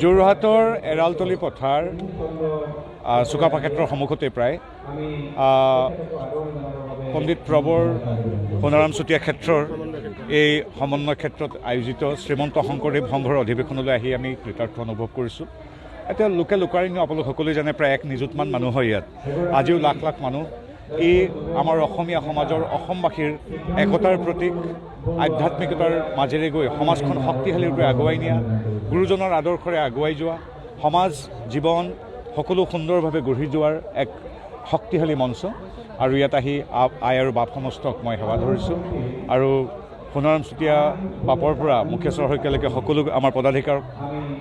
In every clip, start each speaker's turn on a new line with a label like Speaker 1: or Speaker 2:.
Speaker 1: যোৰহাটৰ এৰালতলী পথাৰ চুকাফা ক্ষেত্ৰৰ সন্মুখতে প্ৰায় পণ্ডিত প্ৰবৰ সোণাৰাম চুতীয়া ক্ষেত্ৰৰ এই সমন্বয় ক্ষেত্ৰত আয়োজিত শ্ৰীমন্ত শংকৰদেৱ সংঘৰ অধিৱেশনলৈ আহি আমি কৃতাৰ্থ অনুভৱ কৰিছোঁ। এতিয়া লোকে লোকাৰণ্য আপোনালোক সকলোৱে জানে প্ৰায় 1 নিযুতমান মানুহ হয় ইয়াত। আজিও লাখ লাখ মানুহ। এই আমাৰ অসমীয়া সমাজৰ অসমবাসীৰ একতাৰ প্ৰতীক, আধ্যাত্মিকতাৰ মাজেৰে গৈ সমাজখন শক্তিশালী ৰূপে আগুৱাই নিয়া, গুৰুজনৰ আদৰ্শৰে আগুৱাই যোৱা, সমাজ জীৱন সকলো সুন্দৰভাৱে গঢ়ি যোৱাৰ এক শক্তিশালী মঞ্চ। আৰু ইয়াত আহি আই আৰু বাপ সমস্তক মই সেৱা ধৰিছোঁ। আৰু সোণাৰাম চুতীয়া বাপৰ পৰা মুকেশ্বৰ শইকীয়ালৈকে সকলো আমাৰ পদাধিকাৰ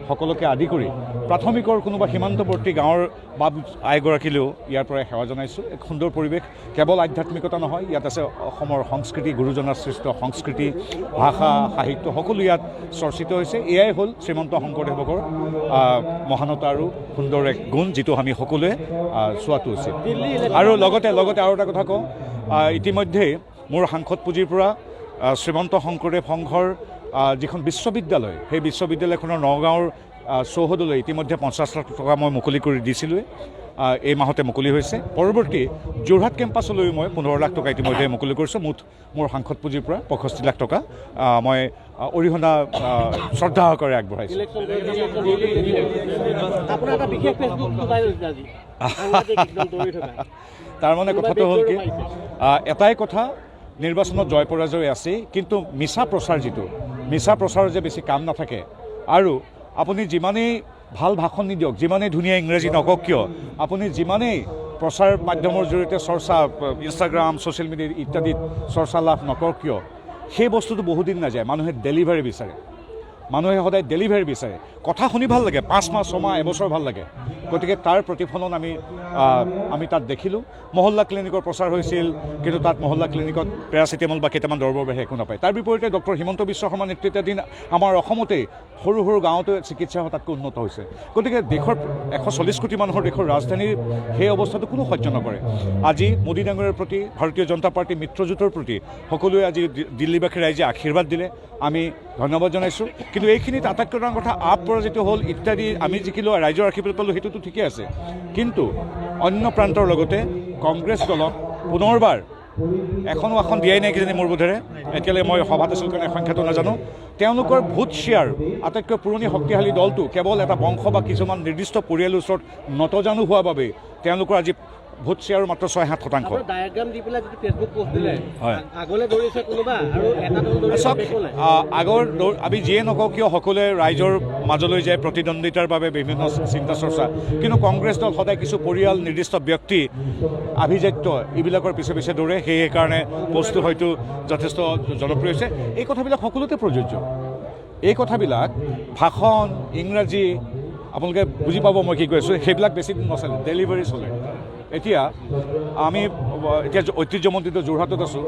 Speaker 1: সকলোকে আদি কৰি প্ৰাথমিকৰ কোনোবা সীমান্তৱৰ্তী গাঁৱৰ বাপ আইগৰাকীলৈও ইয়াৰ পৰাই সেৱা জনাইছোঁ। এক সুন্দৰ পৰিৱেশ। কেৱল আধ্যাত্মিকতা নহয়, ইয়াত আছে অসমৰ সংস্কৃতি, গুৰুজনাৰ সৃষ্ট সংস্কৃতি, ভাষা, সাহিত্য সকলো ইয়াত চৰ্চিত হৈছে। এয়াই হ'ল শ্ৰীমন্ত শংকৰদেৱৰ মহানতা আৰু সুন্দৰ এক গুণ, যিটো আমি সকলোৱে চোৱাটো উচিত। আৰু লগতে আৰু এটা কথা কওঁ, ইতিমধ্যে মোৰ সাংসদ পুঁজিৰ পৰা শ্ৰীমন্ত শংকৰদেৱ সংঘৰ যিখন বিশ্ববিদ্যালয়, সেই বিশ্ববিদ্যালয়খনৰ নগাঁৱৰ চৌহদলৈ ইতিমধ্যে 50 লাখ টকা মই মুকলি কৰি দিছিলোঁ। এই মাহতে মুকলি হৈছে। পৰৱৰ্তী যোৰহাট কেম্পাছলৈ মই 15 লাখ টকা ইতিমধ্যে মুকলি কৰিছোঁ। মুঠ মোৰ সাংসদ পুঁজিৰ পৰা 65 লাখ টকা মই অৰিহণা শ্ৰদ্ধাসহকাৰে আগবঢ়াইছোঁ। তাৰমানে কথাটো হ'ল কি, এটাই কথা, নিৰ্বাচনত জয় পৰাজয় আছেই, কিন্তু মিছা প্ৰচাৰৰ যে বেছি কাম নাথাকে। আৰু আপুনি যিমানেই ভাল ভাষণ নিদিয়ক, যিমানেই ধুনীয়া ইংৰাজী নকওক কিয়, আপুনি যিমানেই প্ৰচাৰ মাধ্যমৰ জৰিয়তে চৰ্চা, ইনষ্টাগ্ৰাম, ছ'চিয়েল মিডিয়া ইত্যাদিত চৰ্চা লাভ নকৰক কিয়, সেই বস্তুটো বহুদিন নাযায়। মানুহে ডেলিভাৰী বিচাৰে, মানুহে সদায় ডেলিভাৰী বিচাৰে। কথা শুনি ভাল লাগে, 5 মাহ 6 মাহ এবছৰ ভাল লাগে। গতিকে তাৰ প্ৰতিফলন আমি তাত দেখিলোঁ। মহল্লা ক্লিনিকৰ প্ৰচাৰ হৈছিল, কিন্তু তাত মহল্লা ক্লিনিকত পেৰাচিটামল বা কেইটামান দৰৱৰ বাহিৰে একো নাপায়। তাৰ বিপৰীতে ডক্টৰ হিমন্ত বিশ্ব শৰ্মা নেতৃত্বাধীন আমাৰ অসমতেই সৰু সৰু গাঁৱতে চিকিৎসা তাতকৈ উন্নত হৈছে। গতিকে দেশৰ 140 কোটি মানুহৰ দেশৰ ৰাজধানীৰ সেই অৱস্থাটো কোনো সহ্য নকৰে। আজি মোদী ডাঙৰীয়াৰ প্ৰতি, ভাৰতীয় জনতা পাৰ্টীৰ মিত্ৰজোঁটৰ প্ৰতি সকলোৱে আজি দিল্লীবাসী ৰাইজে আশীৰ্বাদ দিলে, আমি ধন্যবাদ জনাইছোঁ। কিন্তু এইখিনিত আটাইতকৈ ডাঙৰ কথা, পৰাজিত হ'ল ইত্যাদি আমি জিকিলোঁ, ৰাইজৰ আশীৰ্বাদ পালোঁ, সেইটোতো ঠিকে আছে। কিন্তু অন্য প্ৰান্তৰ লগতে কংগ্ৰেছ দলক পুনৰবাৰ এখনো আসন দিয়াই নাই কিজানি মোৰ বোধেৰে, এতিয়ালৈকে মই সভাত আছিলোঁ কাৰণে সংখ্যাটো নাজানো। তেওঁলোকৰ ভোট শ্বেয়াৰ, আটাইতকৈ পুৰণি শক্তিশালী দলটো কেৱল এটা বংশ বা কিছুমান নিৰ্দিষ্ট পৰিয়ালৰ ওচৰত নতজানু হোৱা বাবে তেওঁলোকৰ আজি ভোট শ্বেয়াৰ মাত্ৰ 6-7%। আগৰ আমি যিয়ে নকওঁ কিয়, সকলোৱে ৰাইজৰ মাজলৈ যায় প্ৰতিদ্বন্দ্বিতাৰ বাবে বিভিন্ন চিন্তা চৰ্চা। কিন্তু কংগ্ৰেছ দল সদায় কিছু পৰিয়াল, নিৰ্দিষ্ট ব্যক্তি, আভিজাত্য এইবিলাকৰ পিছে পিছে দৌৰে। সেইকাৰণে বস্তু হয়তো যথেষ্ট জনপ্ৰিয় হৈছে। এই কথাবিলাক সকলোতে প্ৰযোজ্য। এই কথাবিলাক ভাষণ, ইংৰাজী, আপোনালোকে বুজি পাব মই কি কৈ আছোঁ, সেইবিলাক বেছি দিন নচলে, ডেলিভাৰী চলে। এতিয়া আমি ঐতিহ্যমণ্ডিত যোৰহাটত আছোঁ।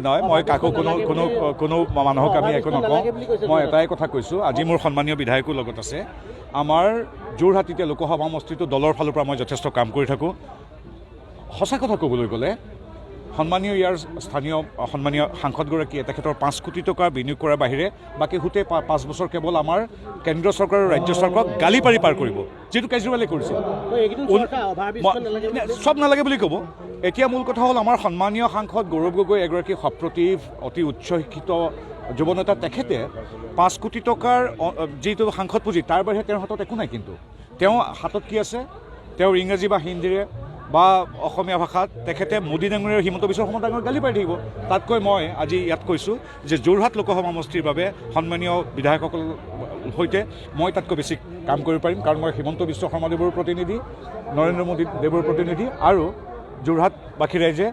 Speaker 1: নহয়, মই কাকো কোনো মানুহক আমি একো নকওঁ। মই এটাই কথা কৈছোঁ, আজি মোৰ সন্মানীয় বিধায়কৰ লগত আছে। আমাৰ যোৰহাট এতিয়া লোকসভা সমষ্টিটো দলৰ ফালৰ পৰা মই যথেষ্ট কাম কৰি থাকোঁ। সঁচা কথা ক'বলৈ গ'লে, সন্মানীয় ইয়াৰ স্থানীয় সন্মানীয় সাংসদগৰাকীয়ে তেখেতৰ 5 কোটি টকা বিনিয়োগ কৰাৰ বাহিৰে বাকী গোটেই 5 বছৰ কেৱল আমাৰ কেন্দ্ৰ চৰকাৰ আৰু ৰাজ্য চৰকাৰক গালি পাৰি কৰিব, যিটো কেজৰিৱালে কৰিছিল। চব নালাগে বুলি ক'ব। এতিয়া মূল কথা হ'ল, আমাৰ সন্মানীয় সাংসদ গৌৰৱ গগৈ এগৰাকী সপ্ৰতিভ, অতি উচ্চ শিক্ষিত যুৱনেতা। তেখেতে 5 কোটি টকাৰ যিটো সাংসদ পুঁজি, তাৰ বাহিৰে তেওঁৰ হাতত একো নাই। কিন্তু তেওঁ হাতত কি আছে? তেওঁৰ ইংৰাজী বা হিন্দীৰে বা অসমীয়া ভাষাত তেখেতে মোদী ডাঙৰীয়া আৰু হিমন্ত বিশ্ব শৰ্মা ডাঙৰীয়াক গালি পাৰি থাকিব। তাতকৈ মই আজি ইয়াত কৈছোঁ যে যোৰহাট লোকসভা সমষ্টিৰ বাবে সন্মানীয় বিধায়কসকলৰ সৈতে মই তাতকৈ বেছি কাম কৰিব পাৰিম, কাৰণ মই হিমন্ত বিশ্ব শৰ্মাদেৱৰ প্ৰতিনিধি, নৰেন্দ্ৰ মোদী দেৱৰ প্ৰতিনিধি, আৰু যোৰহাটবাসী ৰাইজে